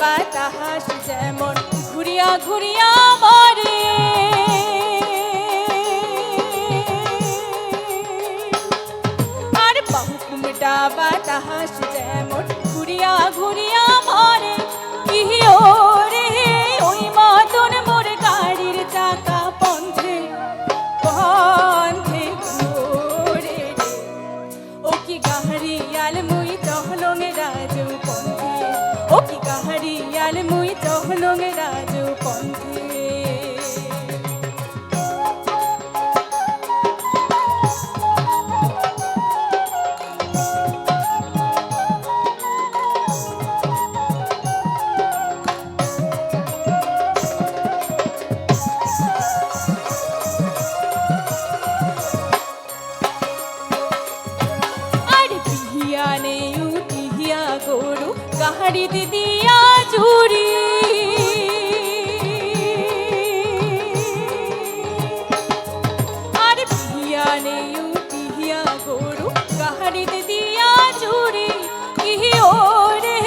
বাতাস যেমন ঘুরিয়া ঘুরিয়া মরে, আর বাহুকুমটা বাতাস যেমন ঘুরিয়া ঘুরিয়া মরে। ইহিও রে ওই মতন মোর গাড়ির চাকা পন্থে পন্থে ঘুরে রে। ও কি গাহরিয়াল মুই চহলং রাজু পন্থে, ও কি গাহরিয়াল মুই চহলং রাজু পন্থে। গরু গাহারি দিদিয়া জুড়ি, আর বিহিয়া নেই উঠিয়া গরু গাহারি দিদিয়া জুড়ি। ইহিও রে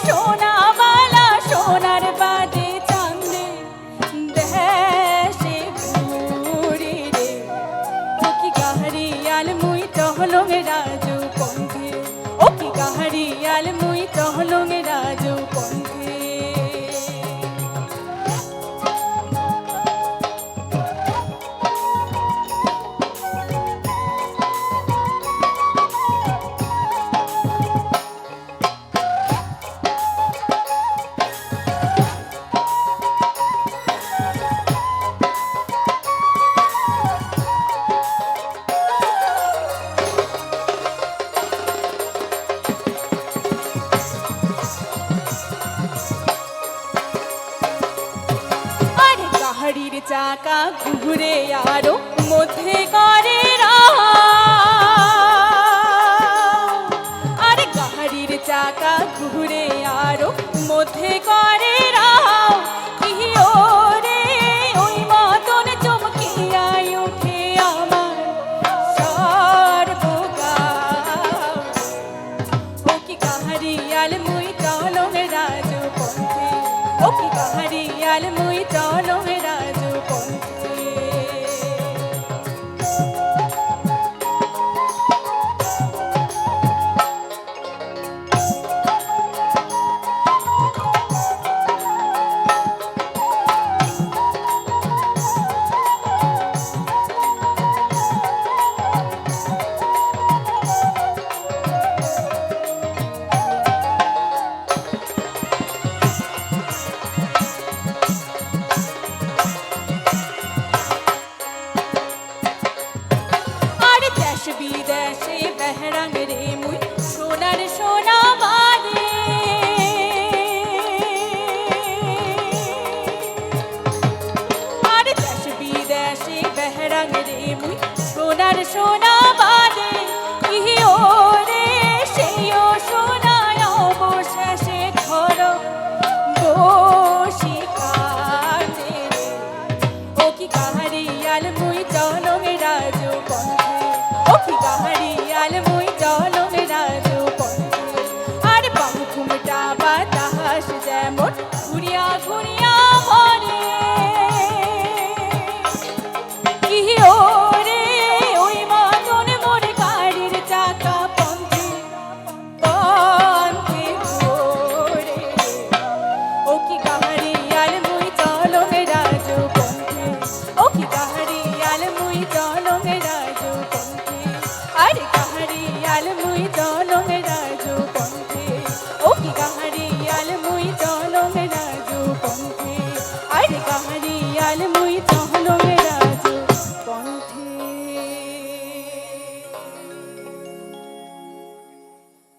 সোনা বালা সোনার বাদে চাঁদে দেশে ঘুরি রে। ও কি গাহরিয়াল মুই চহলং রাজু পন্থে, ও কি গাহরিয়াল মুই চহলং রাজু পন্থে। গাড়ির চাকা ঘুরে আরো মধ্যে করে আর গাড়ির চাকা ঘুরে আরো মধ্যে করে ইহিও রে ওই মতন চমকিয়া উঠে আমার সর্বগাঁ। ও কি গাহরিয়াল মুই চহলং রাজু পন্থে, ও কি গাহরিয়াল মুই চহলং রাজু পন্থে। বিদেশে বেহরাং রে মুই সোনার সোনা বাদে, আর দেশ বিদেশে বেহরাং রে মুই সোনার সোনা বাদে। ইহিও রে সেইও সোনায় অবশেষে ঘর বসি কাটে রে। ও কি গাহরিয়াল মুই চহলং রাজু পন্থে, ও কি গাহরিয়াল মুই চহলং রাজু পন্থে। আর বাহুকুমটা বাতাস যেমন ঘুরিয়া ঘুরিয়া